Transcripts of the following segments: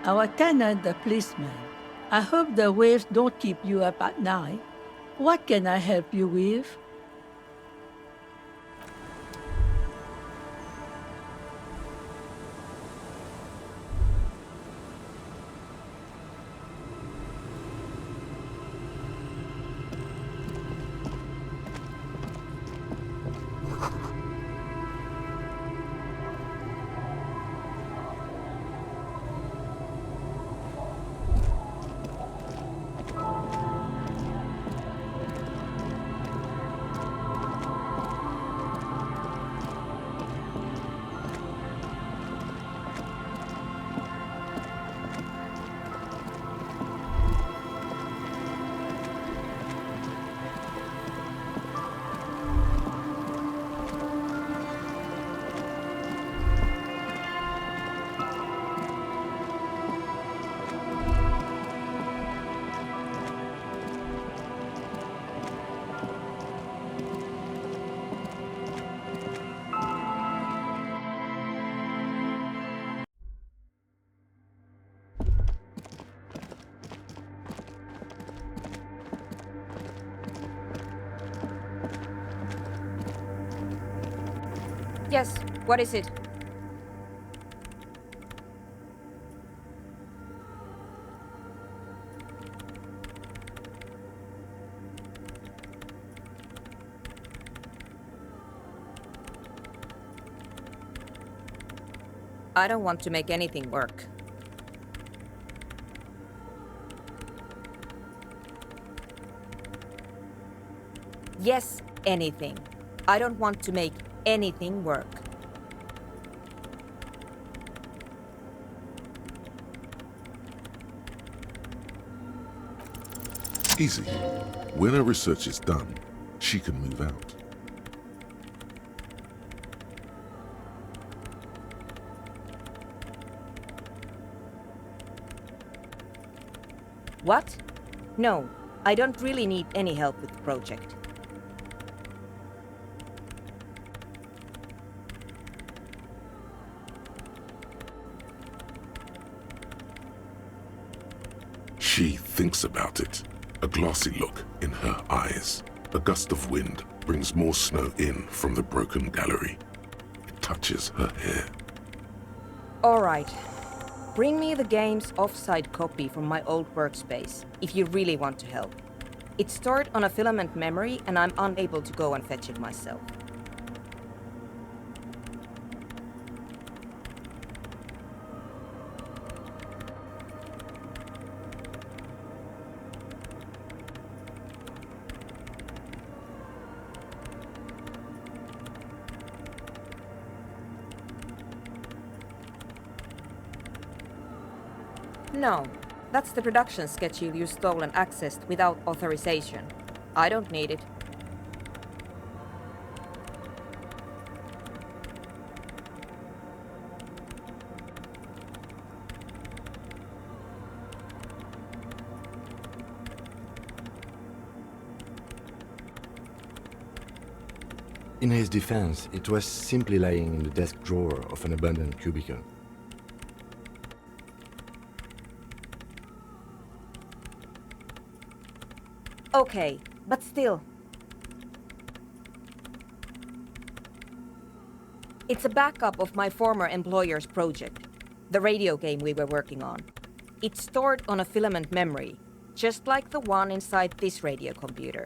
Our tenant, the policeman. I hope the waves don't keep you up at night. What can I help you with? Yes, what is it? I don't want to make anything work. Yes, anything. I don't want to make anything work. Easy. When her research is done, she can move out. What? No, I don't really need any help with the project. She thinks about it. A glassy look in her eyes. A gust of wind brings more snow in from the broken gallery. It touches her hair. All right. Bring me the game's offsite copy from my old workspace, if you really want to help. It's stored on a filament memory, and I'm unable to go and fetch it myself. No, that's the production schedule you stole and accessed without authorization. I don't need it. In his defense, it was simply lying in the desk drawer of an abandoned cubicle. Okay, but still. It's a backup of my former employer's project, the radio game we were working on. It's stored on a filament memory, just like the one inside this radio computer.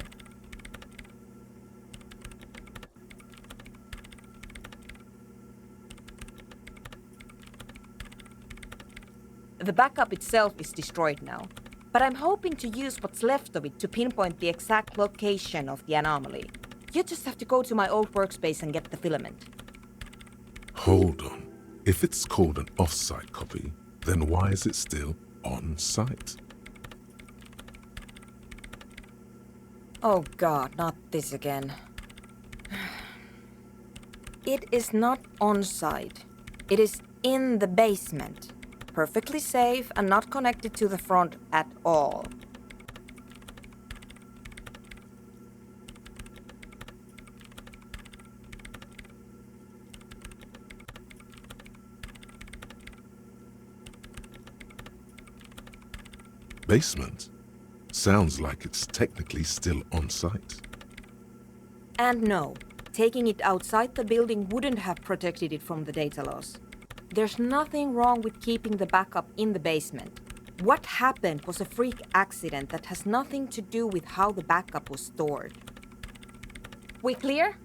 The backup itself is destroyed now, but I'm hoping to use what's left of it to pinpoint the exact location of the anomaly. You just have to go to my old workspace and get the filament. Hold on. If it's called an off-site copy, then why is it still on-site? Oh God, not this again. It is not on-site. It is in the basement. Perfectly safe and not connected to the front at all. basement? Sounds like it's technically still on site. And no, taking it outside the building wouldn't have protected it from the data loss. There's nothing wrong with keeping the backup in the basement. What happened was a freak accident that has nothing to do with how the backup was stored. We clear?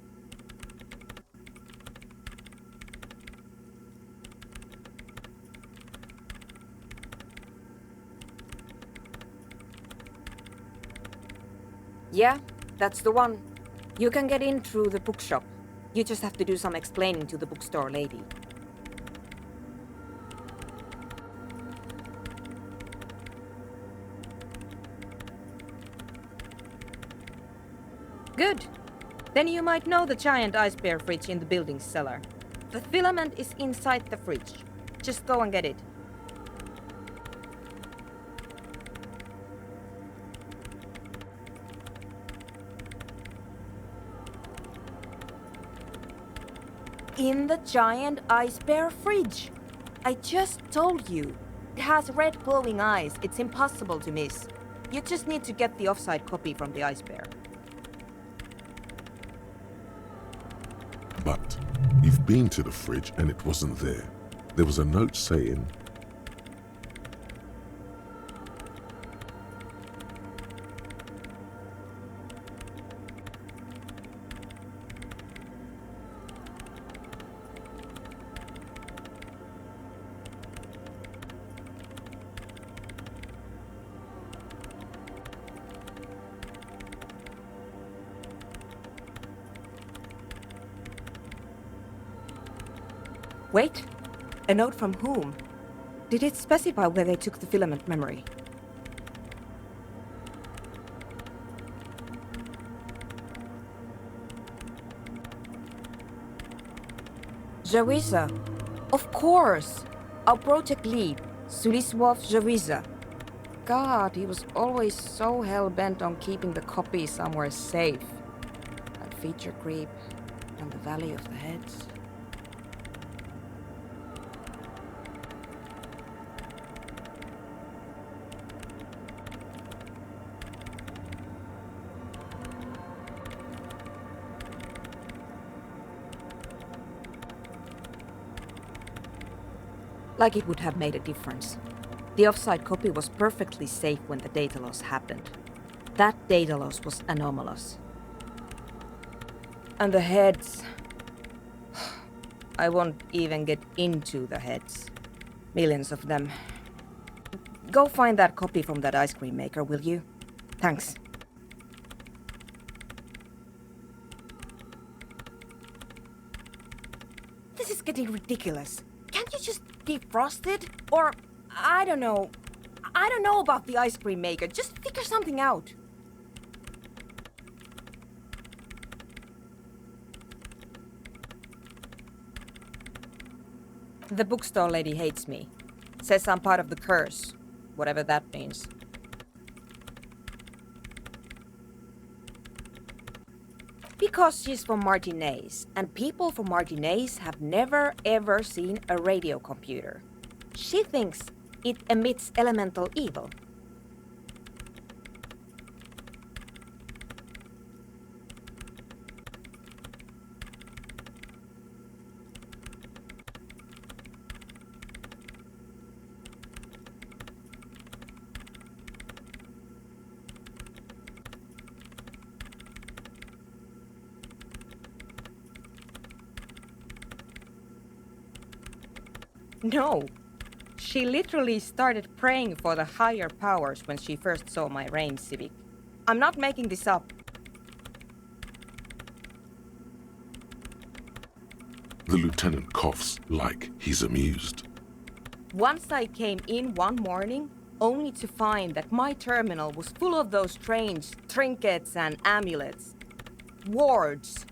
Yeah, that's the one. You can get in through the bookshop. You just have to do some explaining to the bookstore lady. Good. Then you might know the giant ice bear fridge in the building's cellar. The filament is inside the fridge. Just go and get it. In the giant ice bear fridge. I just told you. It has red glowing eyes. It's impossible to miss. You just need to get the offside copy from the ice bear. But you've been to the fridge and it wasn't there. There was a note saying, Wait, a note from whom? Did it specify where they took the filament memory? Jawiza. Of course! Our project lead, Suliswov Jawiza. God, he was always so hell-bent on keeping the copy somewhere safe. That feature creep and the Valley of the Heads. Like it would have made a difference. The offside copy was perfectly safe when the data loss happened. That data loss was anomalous. And the heads... I won't even get into the heads. Millions of them. Go find that copy from that ice cream maker, will you? Thanks. This is getting ridiculous. Can't you just defrost it? Or, I don't know. I don't know about the ice cream maker. Just figure something out. The bookstore lady hates me. Says I'm part of the curse. Whatever that means. Because she's from Martinez, and people from Martinez have never ever seen a radio computer. She thinks it emits elemental evil. No. She literally started praying for the higher powers when she first saw my Rain Civic. I'm not making this up. the lieutenant coughs like he's amused. Once I came in one morning, only to find that my terminal was full of those strange trinkets and amulets. Wards.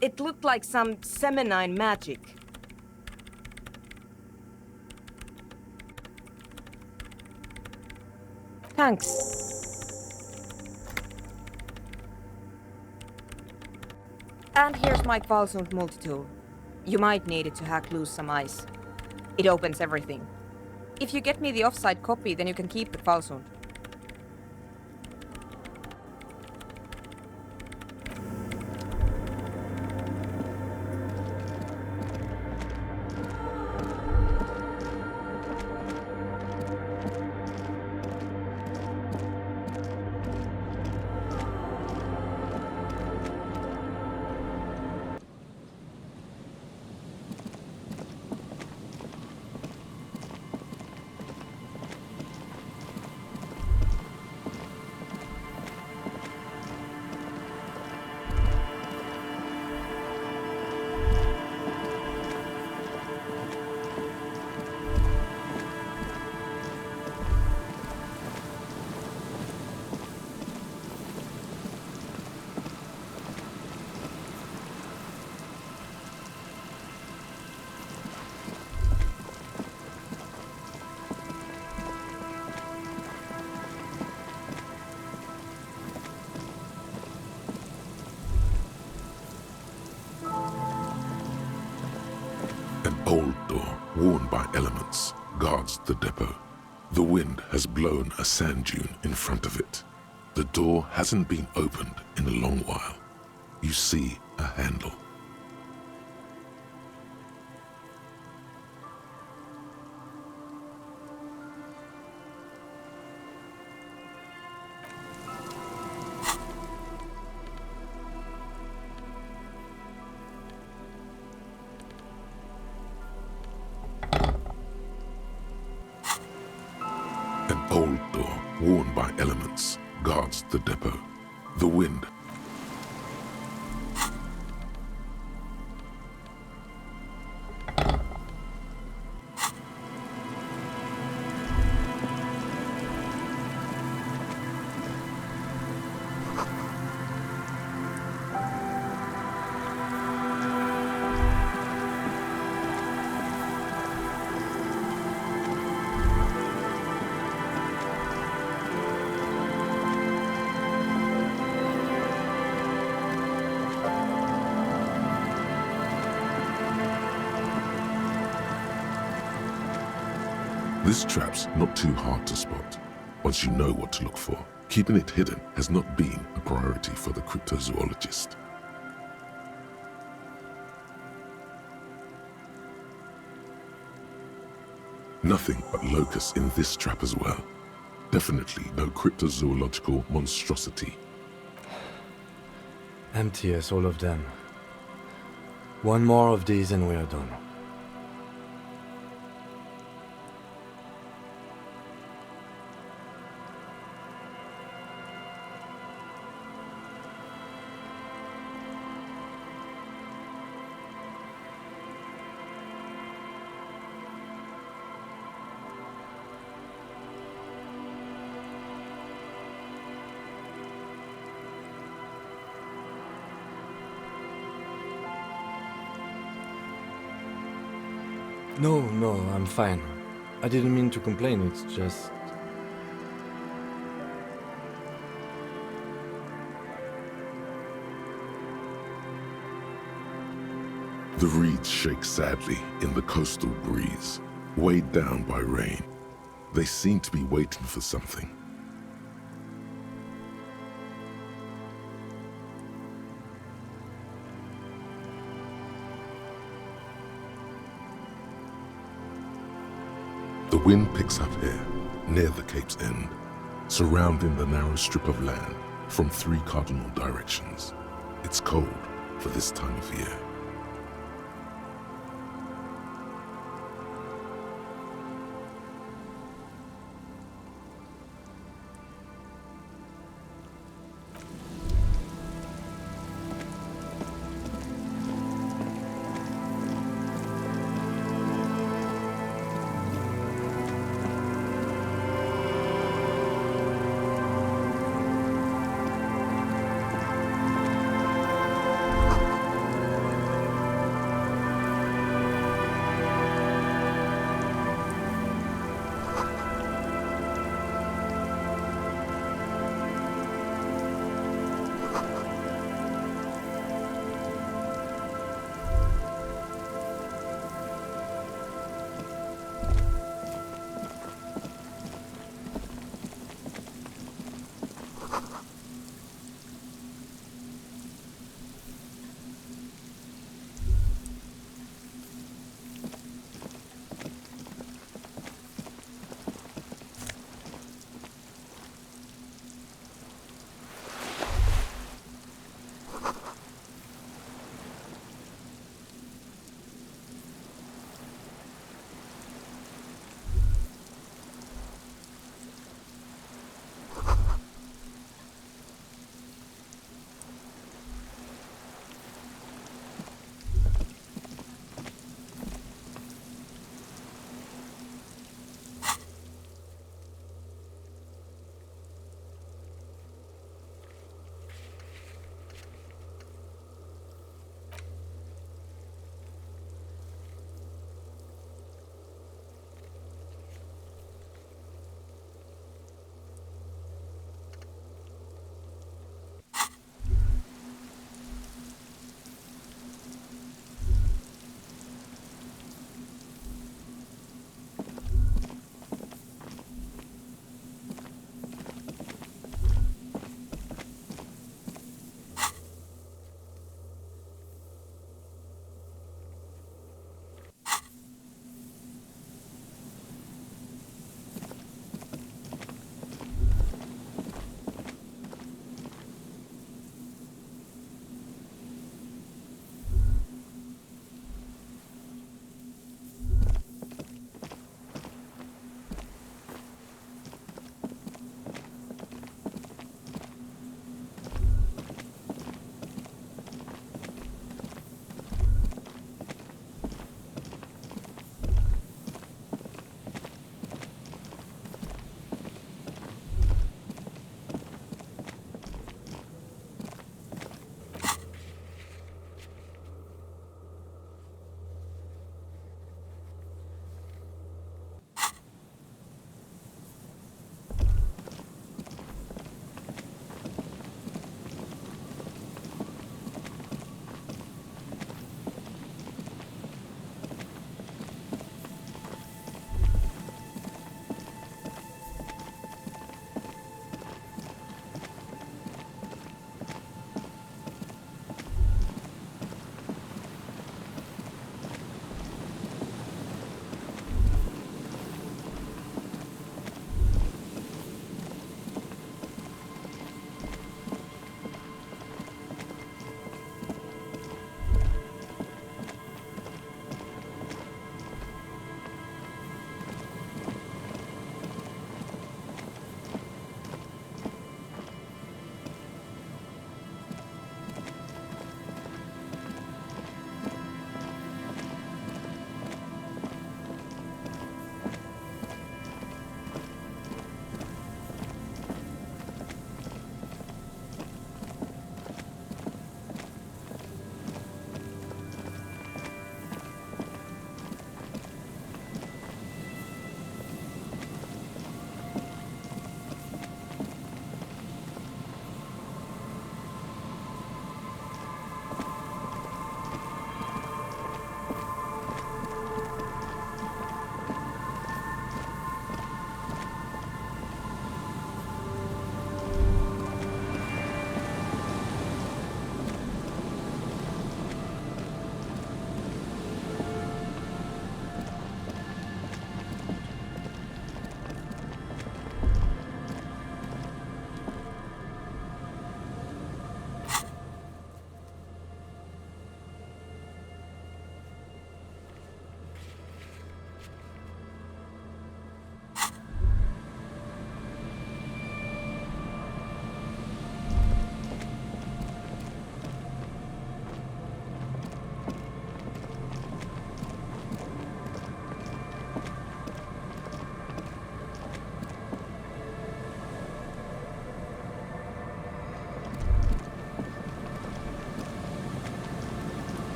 It looked like some Semenine magic. Thanks. And here's my Kvalsund multitool. You might need it to hack loose some ice. It opens everything. If you get me the offside copy, then you can keep the Kvalsund. An old door, worn by elements, guards the depot. The wind has blown a sand dune in front of it. The door hasn't been opened in a long while. You see a handle. An old door, worn by elements, guards the depot. The wind. This trap's not too hard to spot, once you know what to look for. Keeping it hidden has not been a priority for the cryptozoologist. Nothing but locusts in this trap as well. Definitely no cryptozoological monstrosity. Empty as all of them. One more of these and we are done. No, I'm fine. I didn't mean to complain, it's just... The reeds shake sadly in the coastal breeze, weighed down by rain. They seem to be waiting for something. The wind picks up here, near the Cape's end, surrounding the narrow strip of land from 3 cardinal directions. It's cold for this time of year.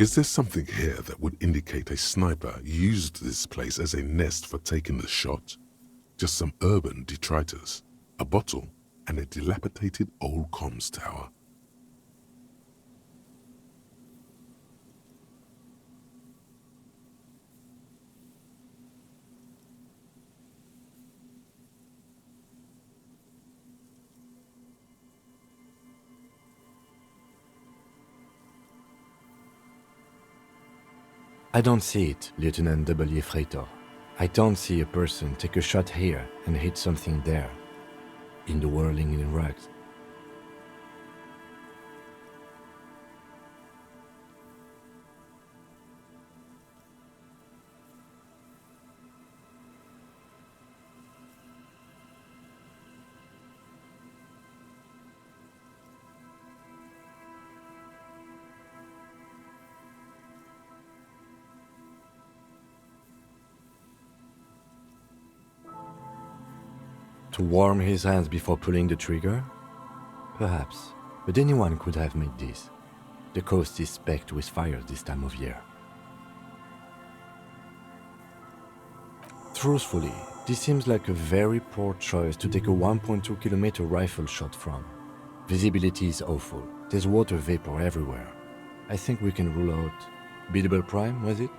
Is there something here that would indicate a sniper used this place as a nest for taking the shot? Just some urban detritus, a bottle, and a dilapidated old comms tower. I don't see it, Lieutenant W. Freitor. I don't see a person take a shot here and hit something there, in the whirling in rugs. To warm his hands before pulling the trigger? Perhaps, but anyone could have made this. The coast is specked with fires this time of year. Truthfully, this seems like a very poor choice to take a 1.2 kilometer rifle shot from. Visibility is awful. There's water vapor everywhere. I think we can rule out biddable prime, was it?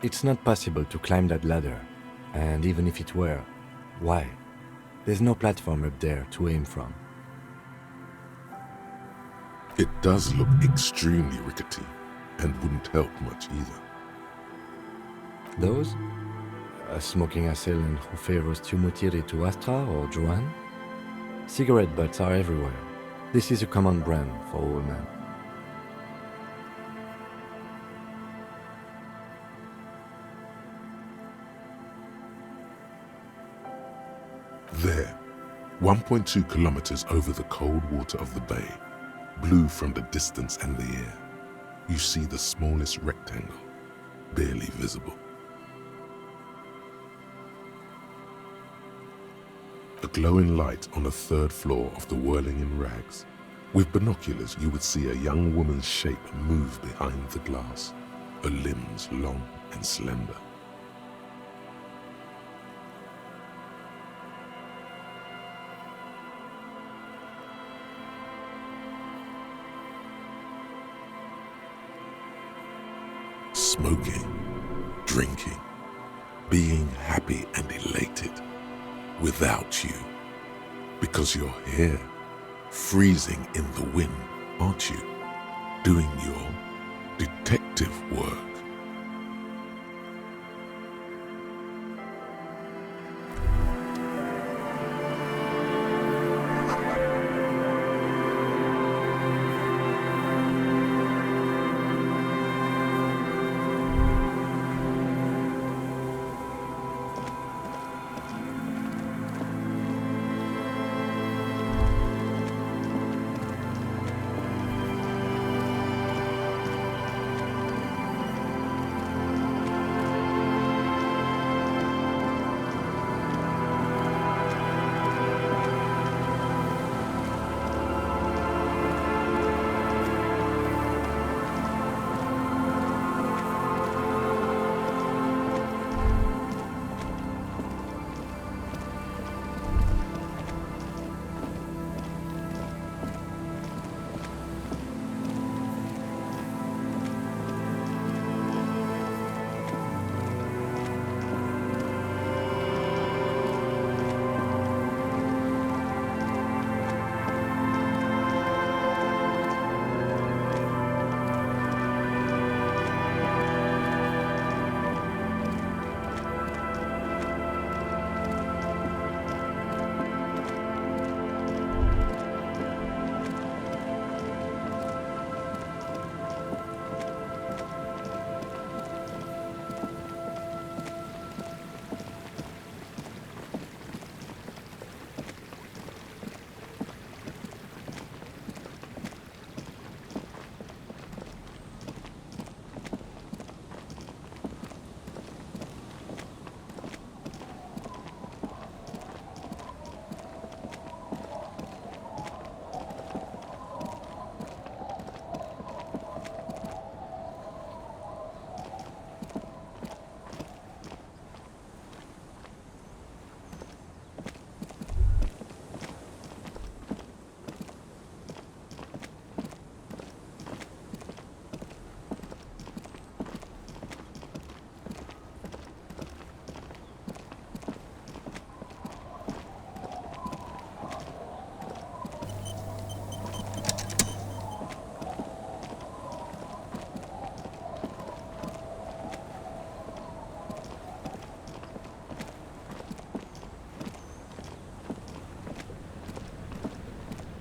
It's not possible to climb that ladder, and even if it were, why? There's no platform up there to aim from. It does look extremely rickety, and wouldn't help much either. Those? A smoking assailant who favors Tumutiri to Astra or Joanne? Cigarette butts are everywhere. This is a common brand for all men. There, 1.2 kilometers over the cold water of the bay, blue from the distance and the air, you see the smallest rectangle, barely visible. A glowing light on the third floor of the whirling in rags. With binoculars, you would see a young woman's shape move behind the glass, her limbs long and slender. Smoking, drinking, being happy and elated without you. Because you're here, freezing in the wind, aren't you? Doing your detective work.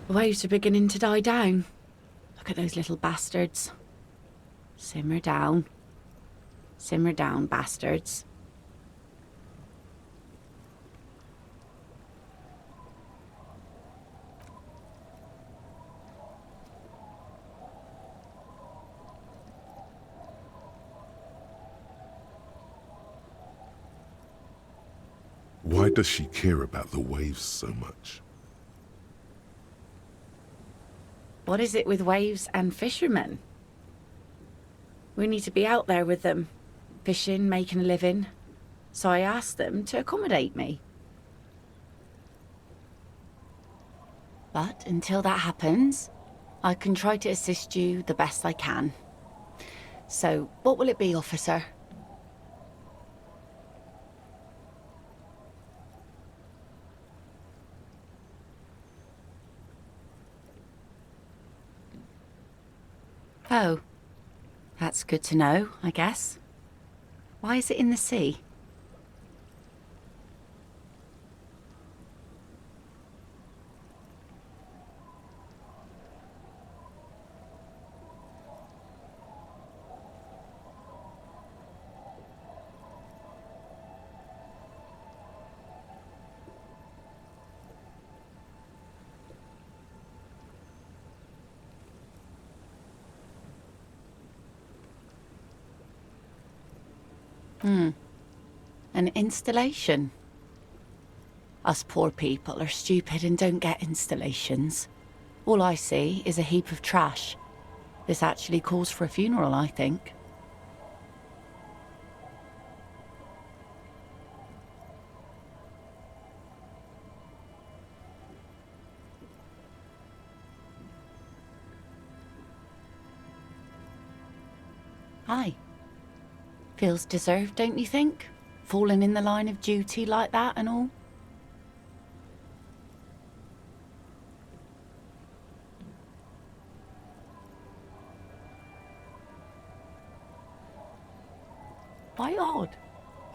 The waves are beginning to die down. Look at those little bastards. Simmer down. Simmer down, bastards. Why does she care about the waves so much? What is it with waves and fishermen? We need to be out there with them, fishing, making a living. So I asked them to accommodate me. But until that happens, I can try to assist you the best I can. So, what will it be, officer? Oh, that's good to know, I guess. Why is it in the sea? An installation. Us poor people are stupid and don't get installations. All I see is a heap of trash. This actually calls for a funeral, I think. Hi. Feels deserved, don't you think? Falling in the line of duty like that and all? Why odd?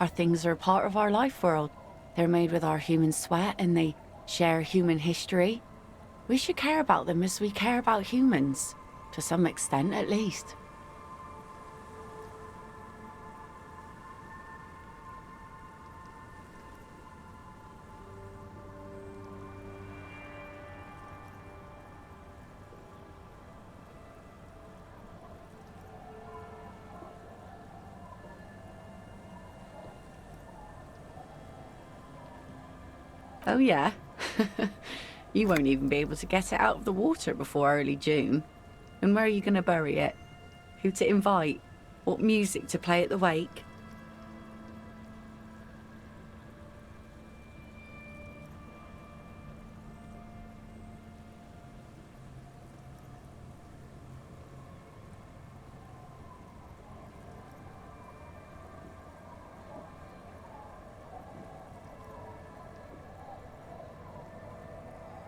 Our things are a part of our life world. They're made with our human sweat and they share human history. We should care about them as we care about humans. To some extent, at least. Oh yeah? You won't even be able to get it out of the water before early June. And where are you going to bury it? Who to invite? What music to play at the wake?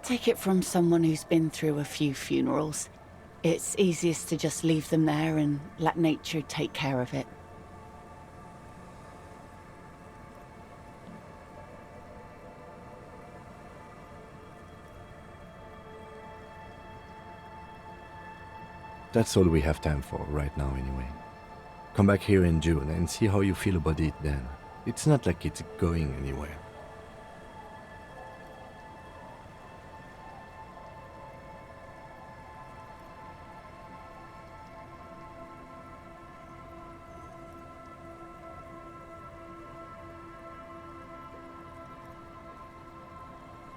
Take it from someone who's been through a few funerals. It's easiest to just leave them there and let nature take care of it. That's all we have time for right now anyway. Come back here in June and see how you feel about it then. It's not like it's going anywhere.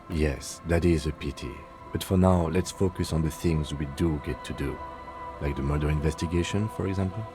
Yes, that is a pity. But for now, let's focus on the things we do get to do. Like the murder investigation, for example.